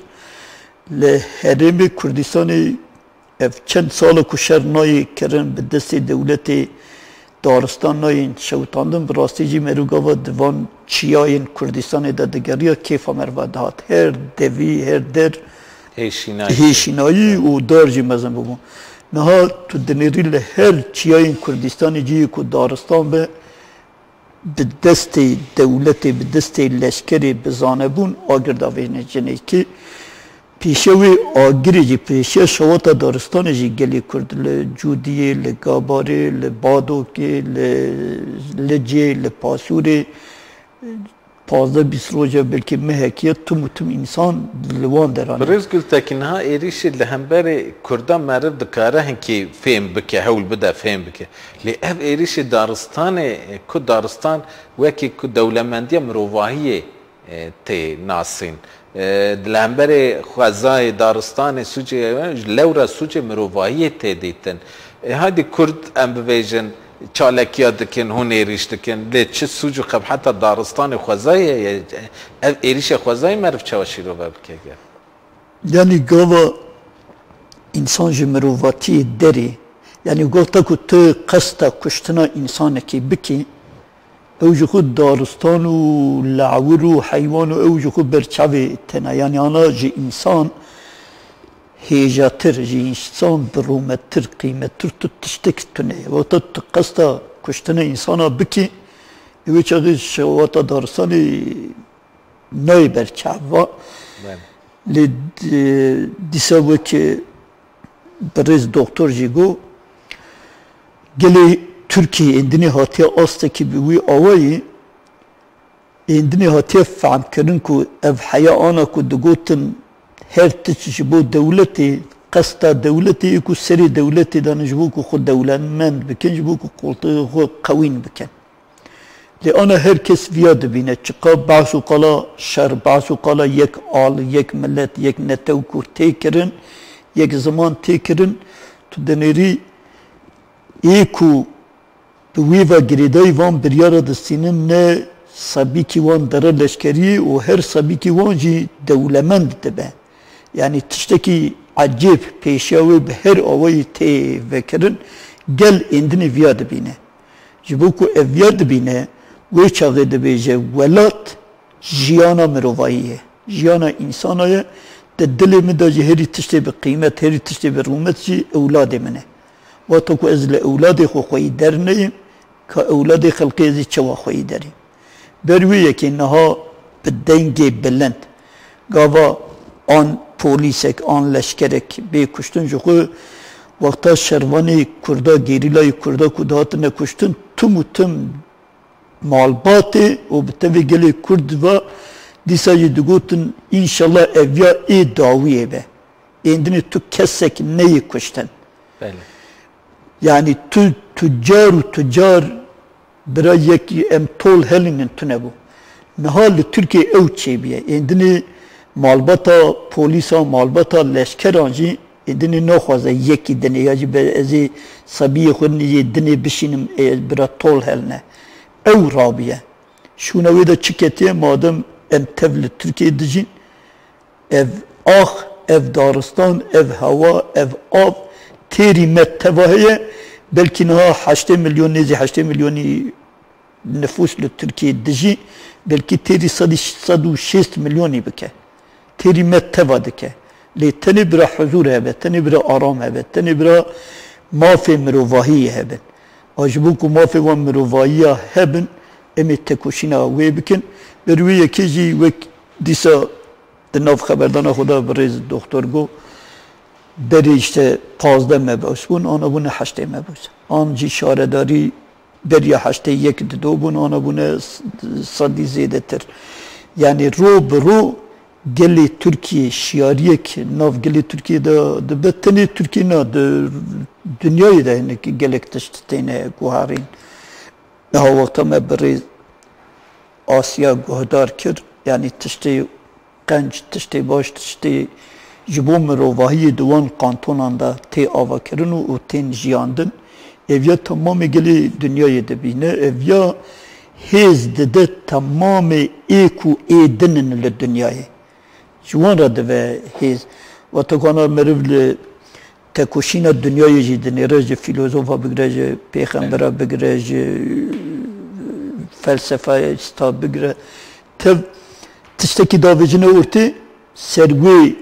لحرم کردستان چند سال کو شر نای کرن به دست دولت دارستان ناین شوتاندن براستی جی مروگاوا دوان چیاین کردستان دادگریا کیف مرود هات هر دوی هر در هیشینایی و دار جی مزن بگم نها تو دنیری لهر چیاین کردستان جی کو دارستان به دست دولت به دست لشکری بزانه بون آگر داوینه جنه که پیشوی آگری جی پیشه شواتا دارستان جی گلی کرد لجودیه لگاباره لبادوکه لجه لپاسوره 15-20 روزه بلکه مهکیت تم انسان لوان درانه برز قلت تاكنها ايريش لهمبري كردان معرف دكاره هنكي فهم بكي هول بدا فهم بكي لأف ايريش دارستان كو دارستان وكي كو دولمندية مروفاهية تي ناسين لهمبري خوازاي دارستان سوچه لورا سوچه مروفاهية تي ديتن هادي كرد ام ببيجن چالکیا دکن هون ایریش دکن لی چه سوجو خب حتی دارستان خوزای ایریش خوزای مرف چواشی رو ببکه یعنی گاوا انسان جمروواتی داری یعنی گفتا که تو قصد کشتنا انسان که بکی اوجو خود دارستان و لعور و حیوان و اوجو خود برچوی تنا یعنی آنا جی انسان هیجاتر جی انسان برومتر قیمتر تو تشتک تونه و تو قصد کشتن انسان بکی اوی چاقی شواتا دارستانی نای برچوا دیسا وکی برز دکتر جی گو گلی ترکیه اندنی هاتی آسته که بیوی آوایی اندنی هاتی فهم کرن که اف حیا آنا که دگوتن هر تشي بو دولتي قصد دولتي يكو سري دولتي دان جبوكو خود دولتمند بكن جبوكو قلطي خود قوين بكن لأنا هر كس فياد بينا چقا بعثو قالا شر بعثو قالا يك آل يك ملت يك نتوكو تيكرن يك زمان تيكرن تو دنيري ايكو بويفا گريداي وان بريارا دستينن نه سبيكي وان درا لشكري و هر سبيكي وان جي دولمند دبه yani tişteki acip peşavi her avayı te vekirin gel indini viyad bine. Jibuku eviyad bine ve çağı de beje velat jiyana merovayiye. Jiyana insanaya de dilimi da heri tişte bir kıymet, heri tişte bir rumet ji evladı mine. Ve toku ezle evladı xoyi derneyim ka evladı xalqi çava xoyi derim. Berwiye ki naha bedenge belend. Gava an polisek, an leşkerek bey kuştun juhu vakta şervani kurda gerilayı kurda kudatına kuştun tüm malbatı o bitevi geli kurd ve disayı dugutun inşallah evya daviye be. Endini tu kessek neyi kuştun? Yani tüccar bira yeki em tol helinin tüne bu. Nehal Türkiye ev çebiye. Endini malbata polisa malbata leşkeranji edini noxaza yeki dene yaji be ezi sabiye khunni dene bişinim bira tol helne ev rabiye şuna ve de çiketiye madem em tevli Türkiye dijin ev ev daristan ev hava ev ab teri mettevahiye belki naha 8 milyon nezi 8 milyoni nüfuslu Türkiye dijin belki teri 106 milyoni bike تیری متوا دکه لی تنی برا حضور هبه تنی برا آرام هبه تنی برا مافی مروواهی هبن آجبو کو مافی و مروواهی هبن امی تکوشینا وی بکن بروی یکی جی وک دیسا دناف خبردان خدا بریز دکتر گو بری işte 15 مبعوث بون آنا بونه 8 مبعوث آن جی شارداری بری 8 یک دو بون آنا بونه صدی زیده تر yani رو برو geli Türkiye şiariye ki nav geli Türkiye'de de beteni Türkiye'ne de dünyayı da yani gelek teştine kuharin daha vakta mebri آسیا گهدار کرد یعنی تشتی قنج تشتی باش تشتی جبو مروواهی دوان قانتونان دا تی آوا کرن و تین جیاندن اویا تمام گلی دنیای دبینه اویا هیز دده تمام ایکو ایدنن لدنیای جوان را دوه هیز و تکانا مروف تکوشین دنیای جی دنیره جی فیلوزوفا بگره جی پیغمبرا بگره جی فلسفه استا بگره تب تشتکی داویجنه ورتی سرگوی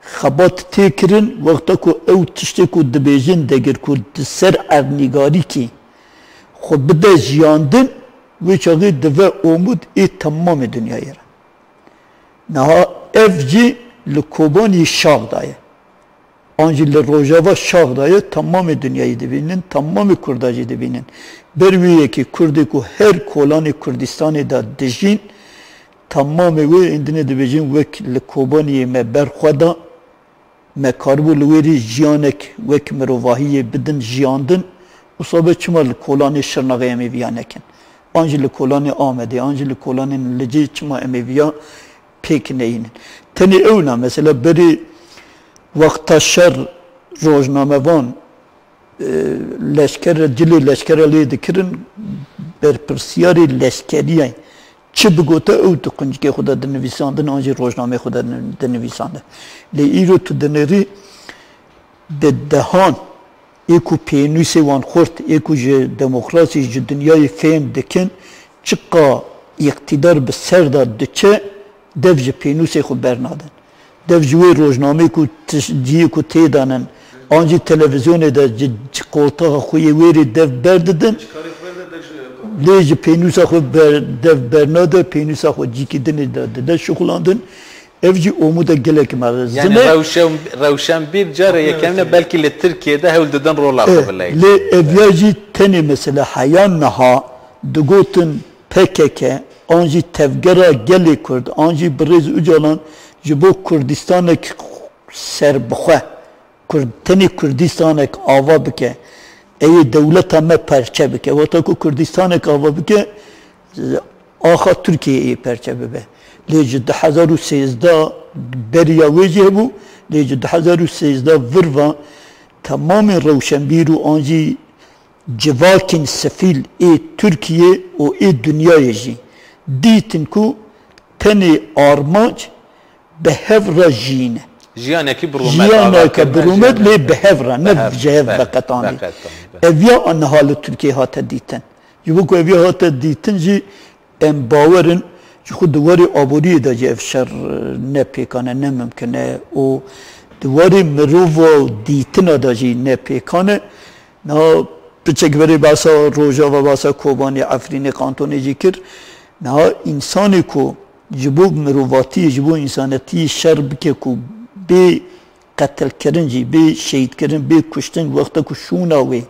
خبات تکرین وقتا که او تشتکو دبیجن دگر که سر ارنگاری کی خود بده جیاندن و چاقی دوه امود ای تمام دنیای را نها اف جی لکوبانی شاق دایه آنجی لروجاوا شاق دایه تمام دنیای دبینن تمام کرداجی دبینن برویه که کردی که هر کولان کردستان دا دجین تمام و اندنه دبیجین وک لکوبانی مبرخودا مکاربو لویری جیانک وک مروواهی بدن جیاندن اصابه چما لکولان شرناغی امیویانکن آنجی لکولان آمده آنجی لکولان لجی چما امیویا پیک نینن تنی اونا مثلا بری وقت شر روزنامه وان لشکر جلی لشکر لی دکرن بر پرسیاری لشکری هی چه بگوته او تو کنج که خدا دنویساندن آنجی روزنامه خدا دنویسانده لی ایرو تو دنری به دهان ایکو پینویسی وان خورد ایکو جه دموکراسی جه دنیای فهم دکن چقا اقتدار به سر داد دچه دف جه پینویسی خود برنادن دف جوی روزنامه کو جیه کو تیدانن آنجی تلویزیون دا قولتا خوی ویری دف برددن لیج پینوسا خود دف برناده پینوسا خود جی که دنی دا شغلاندن evci umuda gelek marız. Yani Ravşan bir cara yekemine belki le Türkiye'de hevlden rol aldı. Le evyaci teni mesela hayan naha dugotin PKK anji tevgera geli Kurd anji briz ucalan jibo Kurdistanek serbxwe Kurd teni Kurdistanek ava bike ey devlet ama perçe bike ve taku Kurdistanek ava bike axa Türkiye'yi perçe bike. ليجي 2013 بريا وجهبو ليجي 2013 ورفا تمام روشنبير وانجي جواكن سفيل اي تركيا و اي دنيا يجي ديتنكو تني ارماج بهفرا جين جيانك برومد لي بهفرا نف جهف بقطاني افيا ان حال تركيا هات ديتن يبقى افيا هات ديتن جي ام باورن خود دواری آبوری دا جه افشار نه پیکانه نه ممکنه و دواری مروف و دیتنا دا جه نه پیکانه نه بچک بری باسا روژا و باسا کوبانی افرین قانتونی جی کر نه انسانی کو جبو مروفاتی جبو انسانتی شر بکه کو بی قتل کرن جی بی شهید کرن بی کشتن وقتا کو شوناوی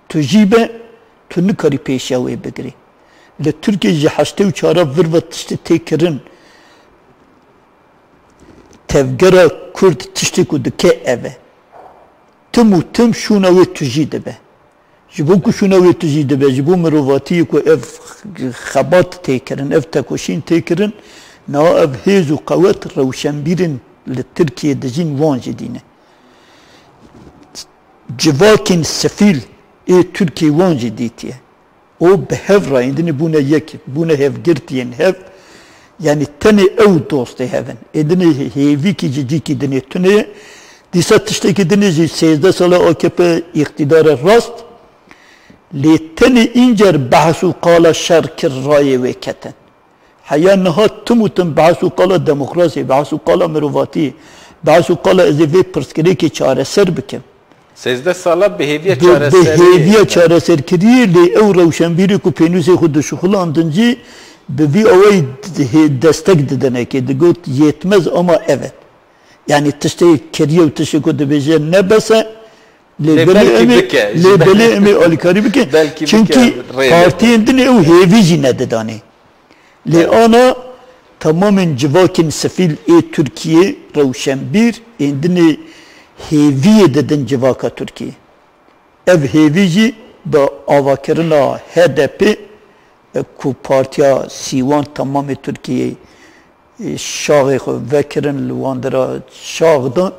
تو جیبه تو نکاری پیشاوی بگری لتركيا جي حشتي وشارا ورفا تشتي تيكرن تفجرا كرد تشتي كو دكي اوه تم و تم شوناوي تجيد به جبو كو شوناوي تجيد به جبو مروفاتي كو اف خبات تيكرن اف تاكوشين تيكرن نا اف هيزو قوات روشنبيرن لتركيا دجين وان جدينه جواكن سفيل اي تركيا وان جديتيه o behevra indini buna yek buna hevgirtiyen hev yani tani ev dostu heven edini hevi ki ciddi dini tuni disatıştaki dini sezde sala AKP iktidara rast li tani incer bahsu qala şarkir raye ve keten hayan nahat tumutun bahsu qala demokrasi bahsu qala meruvati bahsu qala ezevi perskeri ki çareser bikim Sezde sala beheviye çareser kiriye li ev ravşenbiri ku penüse xudu şuxulandınca bevi avay destek dedene ki digot yetmez ama evet. Yani tişte kiriye ve tişte ku debece ne bese lebeli emi alikari bike. Çünkü partiyenin ev hevici ne dedane. Li ana tamamen civakin sefil Türkiye ravşenbir indini heviye dedin civaka Türkiye. Ev hevici da avakirina HDP کو پارتیا سیوان تمام ترکیه شاغ خو وکرن لواندرا شاغ دان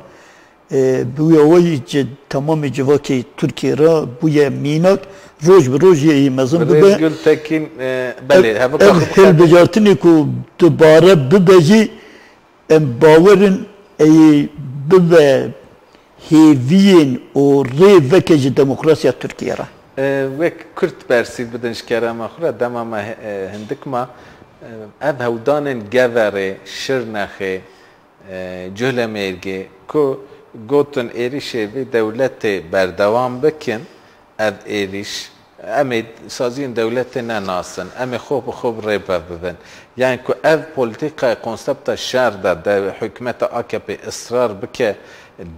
بوی اوی تمام جواکی ترکیه را بوی میناک روز به روز یه مزن ببه گل تکین بله هل بجارتنی کو دوباره ببجی باورن ای ببه هیوین و ری وکج دموکراسی ترکیه را وک کرد برسید بدنش کرام آخر دم ما هندک ما اب هودانن گوره شرنخه جهل مرگه کو گوتن ایریشه و دولت بردوام بکن اب ایریش امید سازین دولت نناسن ام خوب ریبه ببن یعنی که اف پولیتیکا کنسپت شهر ده حکمت AKP اصرار بکه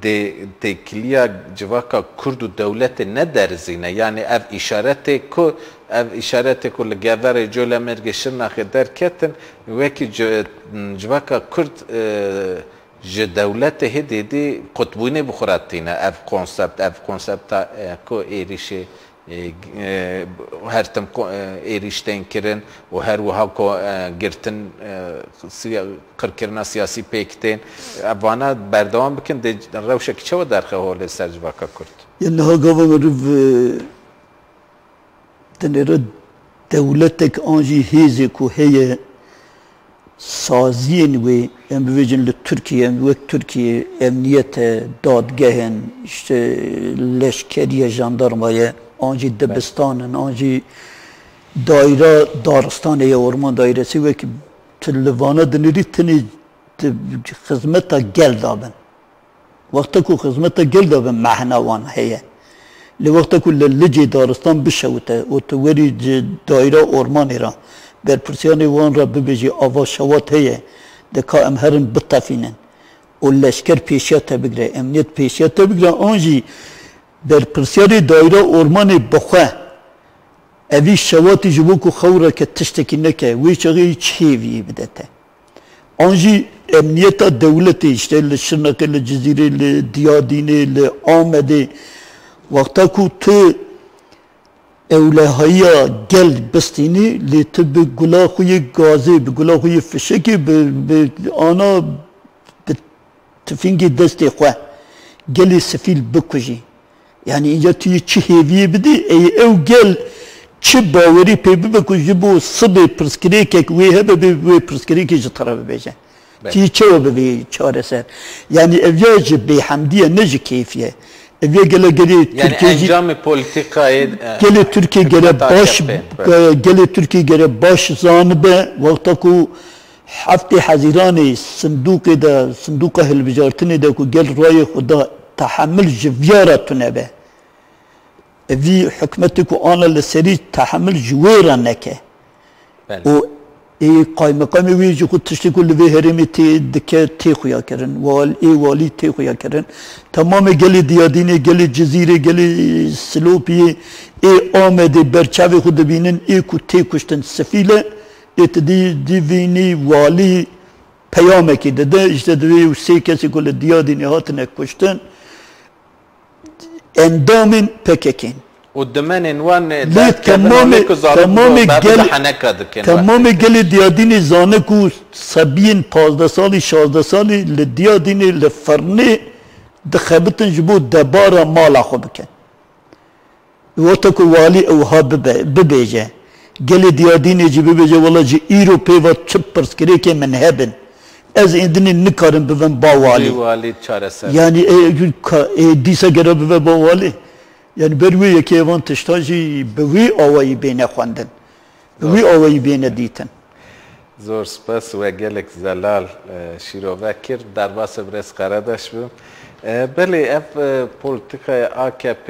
de کلیا جواکا کرد و دولت ندرزینه یعنی اف اشارت کو لگذر جول مرگ شرناخ در کتن وکی جواکا کرد ج دولت هدی قطبونه بخوراتینه اف کنسپت کو ایریشه هر تم ایریشتن کرن و هر وها کو گرتن قرکرنا سیاسی پیکتن افانا بردوام بکن روشک چه و درخه حال سرجواکا کرد یعنی ها گاوا مروف تنیره دولتک آنجی هیزی کو هیه سازین و ام بویجن لترکیه ام وک ترکیه امنیت دادگهن işte leşkeriye jandarmaya آنجی دبستانن آنجی دایره دارستان یا ورمان دایرسی و که تلوانه دنیری تنی خدمت گل دابن وقتا کو خدمت گل دابن معنوان هیه لوقتا کو لجی دارستان بشوته و توری دایره ورمانی را بر پرسیانی وان را ببیجی آوا شوات هیه دکا امهرن بتفینن و لشکر پیشیت بگره امنیت پیشیت بگره آنجی در پرسیاری دایره ارمان بخواه اوی شواتی جبو که خوره که تشتکی نکه وی چاقی چهوی بدته آنجی امنیت دولتی اشته لشرنکه لجزیره لدیادینه لآمده وقتا که تو اولهایی گل بستینی لی تو به گلا خوی گازه به گلا خوی فشکی به آنا به تفینگی دست خواه گلی سفیل بکجی یعنی اینجا توی چه هیویه بده او گل چه باوری پی بکن جبو صبح پرسکری که وی هبه وی پرسکری که جتره ببیجه چی چه و ببی چاره سر یعنی اویا جبه حمدیه نجه کیفیه اویا گله گلی یعنی انجام پولیتیکای گلی ترکیه گره باش گلی ترکیه گره باش زانبه وقتا کو هفته حزیرانی صندوق هلبجارتنی ده کو گل رای خدا تحمل جویارا تنبه وی حکمتی کو آنا لسری تحمل جویرا نکه و ای قایمه وی جو خود تشتی کل وی هرمی دکه تی خویا کرن والی تی خویا کرن تمام گلی دیادینه گلی جزیره گلی سلوپی ای آمده برچاوی خود بینن ای کو تی کشتن سفیله ای دی وینی والی پیامه که داده işte دوی و سی کسی کل دیادینه هاتنه کشتن اندامین پککین و دمنن وان تمام گل دیادین زانه کو سبین 15 سالی 16 سالی لدیادین لفرنه دخبتن جبو دبارا مالا خو بکن وقتا کو والی اوها ببیجه گل دیادین جی ببیجه والا جی ایرو پیوا چپ پرسکری که من هبن از ایندنی نکارم ببن با والی یعنی دیسا گره ببن با والی یعنی بروی یکی ایوان تشتاجی بوی آوایی بینه خواندن بوی آوایی بینه دیتن زور سپاس و گلک زلال شیروه کرد در باس برس قرادش بیم بله اف پولیتیکای AKP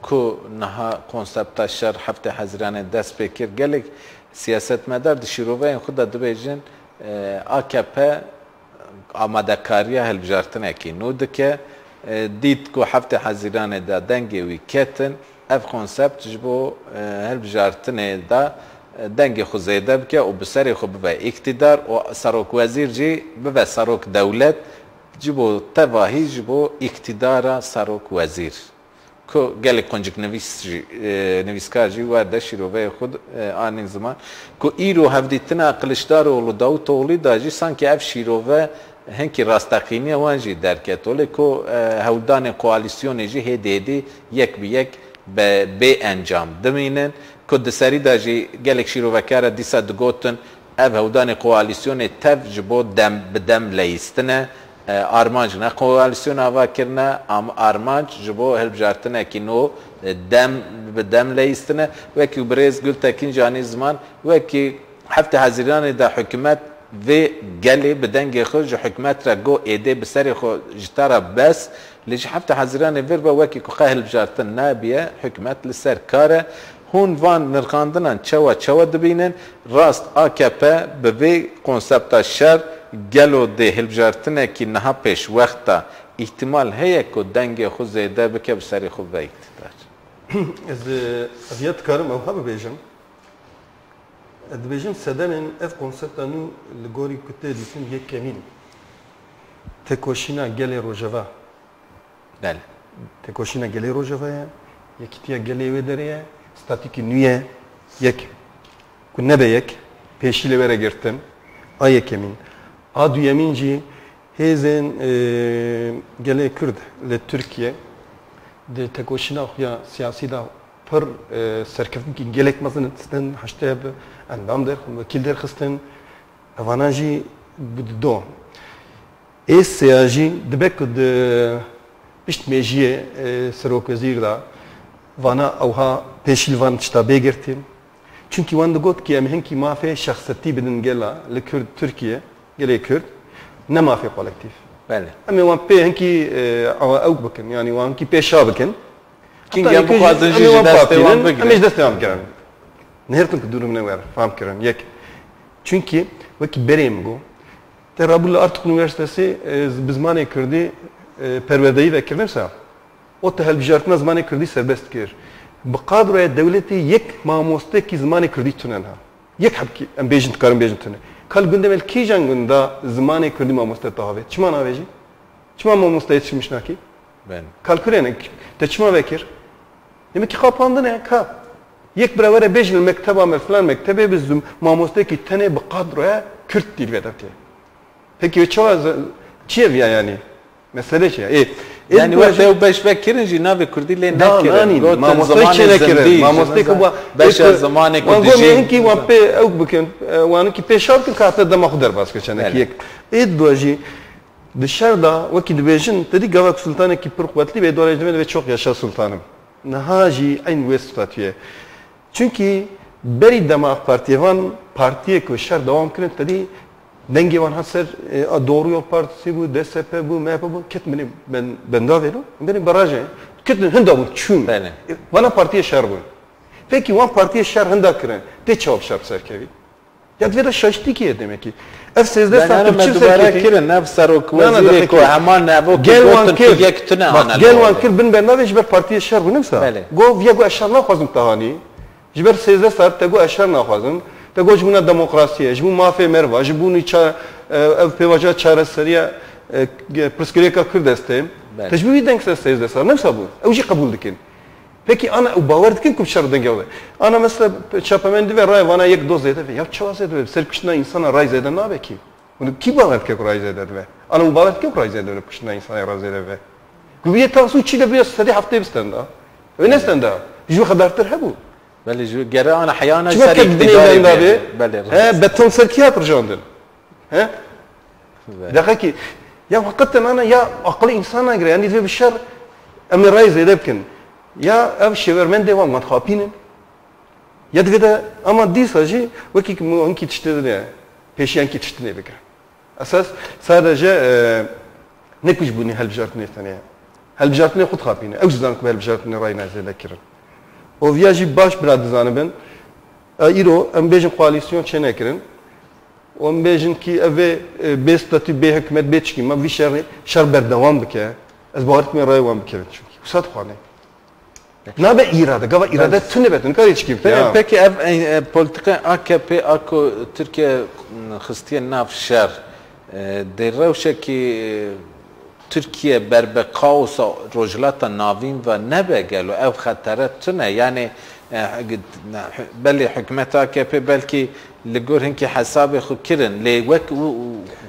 کو نها کنسپت شر هفته حزیران دست بکر گلک سیاست مدار شیروه این خود دو بیجن AKP آماده کاری هلبجارتنه کی نود که دید کو هفته حزیران دا دنگی وی کتن اف کنسپت جبو هلبجارتنه دا دنگ خو زیده بکه و بسری خو ببه اقتدار و سروک وزیر جی ببه سروک دولت جبو تواهی جبو اقتدار سروک وزیر کو gelek koncuk nivîskarjî wer de şîroveyê xwe anîn ziman ku îro hevdîtina Kiliçdaroğlu Davutoğlu da jî sankî ev şîrove hinkî rastaqîniya wan jî derket olê ku hewldanê koalîsyonê jî hêdêdî yek bi yek bê encam dimînin ku di serî de jî gelek şîrovekar dîsa digotin ev hewldanê koalîsyonê tev ji bo bi dem leyîstine armanc ne koalisyona ava kirine armanc ji bo hilbijartinekî nû bi dem leyîstine wekî Birêz Gultekin canî ziman wekî hefte Hezîranê de hikûmet vê gelê bi dengê xwe ji hikûmet re got êdê bi serê xwe ji tara bes lê ji hefte Hezîranê vir be wekî ku xwe hilbijartin nabiye hikûmet li ser kar e hûn van nirxandinan çawa dibînin rast AKP bi vê konsepta şer gelo dê hilbijartinekî niha pêşwexta îhtimal heye ku dengê xwe zêde bike bi serê xwe ve îktidar. Ez ev dikarim ew ha bibêjim. Ez dibêjim sedemên ev konsepta nû li gorî ku tê dîtin yek kemîn. Têkoşîna gelê Rojava. Bele. Têkoşîna gelê Rojava ye, yekîtiya gelê wê derê ye, statîkî nû ye, yek. Ku nebe yek, pêşî li were girtin, a yekemîn. A duyemîn jî hêzên gelê Kurd li Tirkiye di têkoşîna xwe ya siyasî da pir serkeftikî gelek mezin distin heştê bi endam derxistin, wekîl derxistin, evanan jî bi do. Êseya jî dibe ku di pişt mejiyê Serokvezîr da vana ewha pêşî li van tişta bêgirtin. Çünkü wan digot ki em hinkî mafê şexsetî bidin gela li Kurd Tirkiye gelê Kurd ne mafê kolektif. Bele. Em ê wan pê hinkî ew bikin yani wan hinkî pêşa bikin. Çünkü bu xwazin jî ji destê wan bigirin. Em ê ji destê wan bigirin. Nêrtin ku durum ne were fam kirin yek. Çünkü wekî berê min got te rabû li Artuk Üniversitesi bi zimanê Kurdî perwerdeyî vekirin sa o te hilbijartina zimanê Kurdî serbest kir. Bi qadroya devletê yek mamostekî zimanê Kurdî tune ha. Yek hebkî em bêjin dikarin bêjin tune. Kal gundê me kîjan gunda zimanê Kurdî mamoste tavê. Çima navê jî? Çima mamoste yetişmiş nakî? Ben. Kal kurêne te çima vekir? Demek ki kapandın ka. Yek biraver bêjin mekteba me filan mektebê biz mamostekî tenê bi qadroya Kürt dîl vedetiye. Peki çawa çiye yani? Mesele şey. Yani ve beş vekirin jî navê Kurdî lê nekirin. Mamostey çê nekirin. Mamostey ku beş zamanê ku dijî. Wan hinkî wan pê ew bikin, wan hinkî pêşa bikin ka te dema xwe derbas kiçenekî yek. Êd jî di şer da wekî dibêjin tedî gavek sultanekî pir qwetlî bê dorejme ve çok yaşa sultanım. Niha jî eyn wê statûye. Çünkü berî dema AK Partiye van partiyê ku şer devam kirin tedî dengê wan hat ser Doğru Yol Partisi bû, DSP bû, MHP bû, ketmin ben da vêlo, benim barajê. Ketmin hinda bûn çûn. Vana partiye şer bûn. Peki wan partiye şer hinda kirin. Tê çawa şer serkevî? Ya divê de şaştîkî demek ki. Ev 13 saat çift serkevî. Kirin ev Serokvezîrê ku heman navê gel ki yek tune ana. Gel wan kir bin bernavê ji ber partiye şer bû nimsa. Gov ya gu eşer naxwazim tahanî. Ji ber 13 saat te gu eşer naxwazim. Te goj buna demokrasiye, ji bu mafê merva, ji bu nîça ev pêvaja çareseriya pirsgirêka Kurd destê. Te ji wî deng ser 13 sal nemsa bû. Ew jî qebûl dikin. Peki ana ew bawer dikin ku şer dengê ve. Ana mesela çapemendî ve ray vana yek doz zêde ve ya çawa zêde serkiştina insana ray zêde nabe ki. Bunu ki bawer dike ku ray zêde ve. Ana bawer dike ku ray zêde ve kiştina insana ray zêde ve. Gubiye tasu çile bir sedî haftê bistenda. Öne stenda. Ji xebertir hebû. Beli ju gere ana hayana serî iktidarê. He beton serkî hat rjandin. He? Dexe ki ya hakikaten ana ya aklı insana göre yani bir şer em ray zêde bikin. Ya ev şevermen devam mat xapînin. Ya divê ama dîsa jî wekî hinkî tiştê de pêşiyankî tiştê bike. Esas sadece ne kuş bûnî hilbijartinê tenê. Hilbijartinê xwe dixapîne. Ew zan ku hilbijartinê ray nazêde kirin. Ovya jî baş bira dizanibin. Îro em bêjin koalîsyon çê nekirin. Em bêjin ki ev bê statû bê hikûmet bê çikî me vî şer berdewam bike. Ez bawer dikim rayê wan bikevin çünkü. Wisa dixwane. Nabe irade, gava irade tune betin karî çikî. Peki ev politika AKP ako Türkiye xistiye nav şer. Dê rewşekî Türkiye berbe kaosa rojlata navin ve nebe gelo ev xateret tune yani belli hükümet AKP belki ligor hinki hesabı xu kirin le vek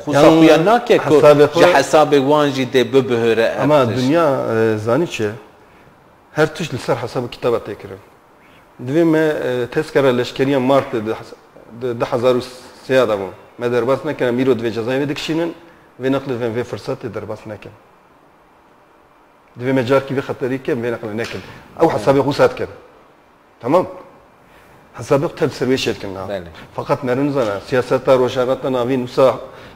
xusakuya nake ko ji hesabı wanji de bebehre ama dünya zaniçe her tuş lisar hesabı kitaba tekrar divime tezkere leşkeriye Mart 2003 adamı mederbas nekene miro dve cezayı dikşinin ve nakli ve fırsatı derbas neken divime jarki ve xatari kem ve nakli neken او hesabı xusat ken tamam hesabı tel serveş etken fakat merun zana siyasetta roşarata navi nusa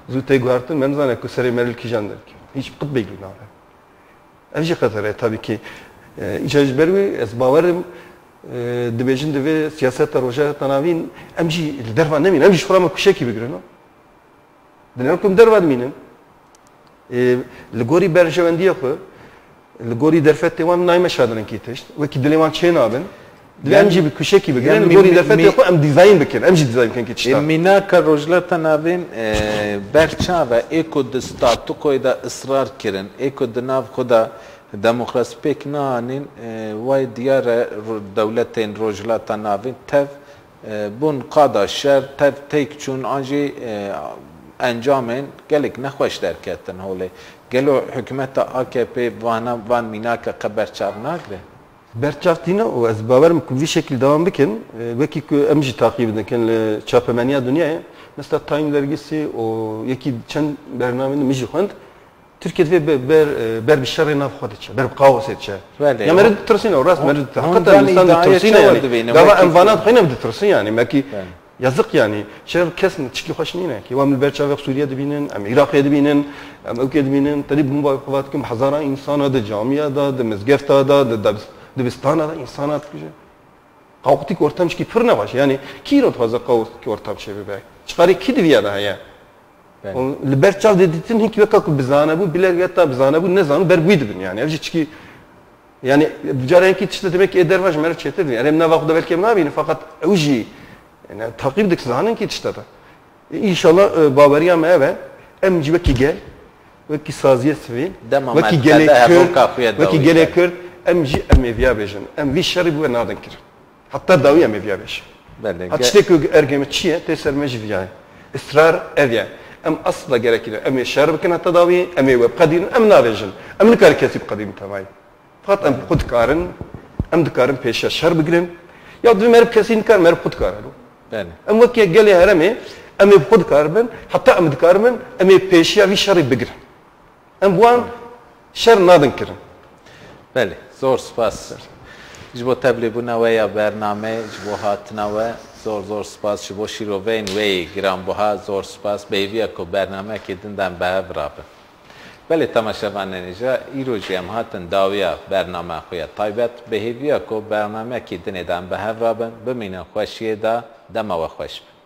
zute guartın men zana ku seri meril kijandır hiç qıt begli na evji xatare tabii ki İcaz berwi ez bawerim dibêjin divê siyaseta rojata navîn em jî li derva nemînin em jî xwe me kuşekî bigirin dinerim ku em derva dimînin li gorî berjewendiya xwe li gorî derfetê wan nayme şadinkî tişt wekî dilê wan çê nabin divê em jî bi kuşekî bigirin li gorî derfetê xwe em dîzayn bikin em jî dîzayn bikin kî tişta mînaka rojlata navîn berçava êko di statukoyê da ısrar kirin êko di nav xwe da demokrasi pek nanin vay diyar devletin rojlata navin tev bun qada şer tev tek çun anji encamen gelek nexweş derketin hole gelo hükümeta AKP van minaka xeberçav nagre berçavtîna û ez bawerim ku vî şekil devam bikin wekî ku em jî takîb dikin li çapemeniya dunyayê mesela Time dergisi o yekî çend bernameyê min jî xwend Türkiye'de ber bir şerri nafxadiçe, ber kaos etçe. Ya merid tırsin o rast merid hakikaten insan tırsin yani. Dava envanat xeyne bir tırsin yani. Meki yazık yani. Şer kesin çıkı hoşnine ki vam berçave Suriye dibinin, am Irak'e dibinin, am ülke dibinin, tabi bu muvafakat hazara insana da camiyada da mezgefta da Dibistan'a da insanat gücü. Kaotik ortam ki pırna baş yani kirot fazla kaotik ortam şey be. Çıkarı ki diye daha ya. Berçav dediğin hiç veka ku bizana bu biler yatta bizana bu ne zaman berbuydu yani evci çıki yani carenki işte demek ki edervaj mer çetir yani hem ne vakti belki ne yapayım fakat evci yani takip dik zanen ki işte da inşallah babariya meve emci veki gel veki saziye sivil veki gelekür emci emeviya bejin em vi şerib ve nadan kir hatta davi emeviya bej hatta işte ergeme çiye tesermeci yani ısrar evya em asla gerekir. Em şerbekin hatta davi, em web qadin, em navejin. Em nikar kesip qadim tamay. Fakat em xud karın, em dikarin peşa şer bigirin. Ya du merib kesin kar, merib xud karın. Yani. Em vaki geli heremi, em xud karın, hatta em dikarın, em peşa vi şer bigirin. Em buan şer nadın kirin. Beli, zor spas. Jibo tebliğbuna veya bername, jibo hatına ve zor spas ji bo şîroveyên wê giranbuha zor spas bêviya ku bernamekê din dem behev rabin. Belê temaşevanên îja îro jî em hatin dawiya bername xwe ya taybet bêhêviya ku bernamekê dinê de em behev rabin bimînin xweşiyê de dema we xweş be.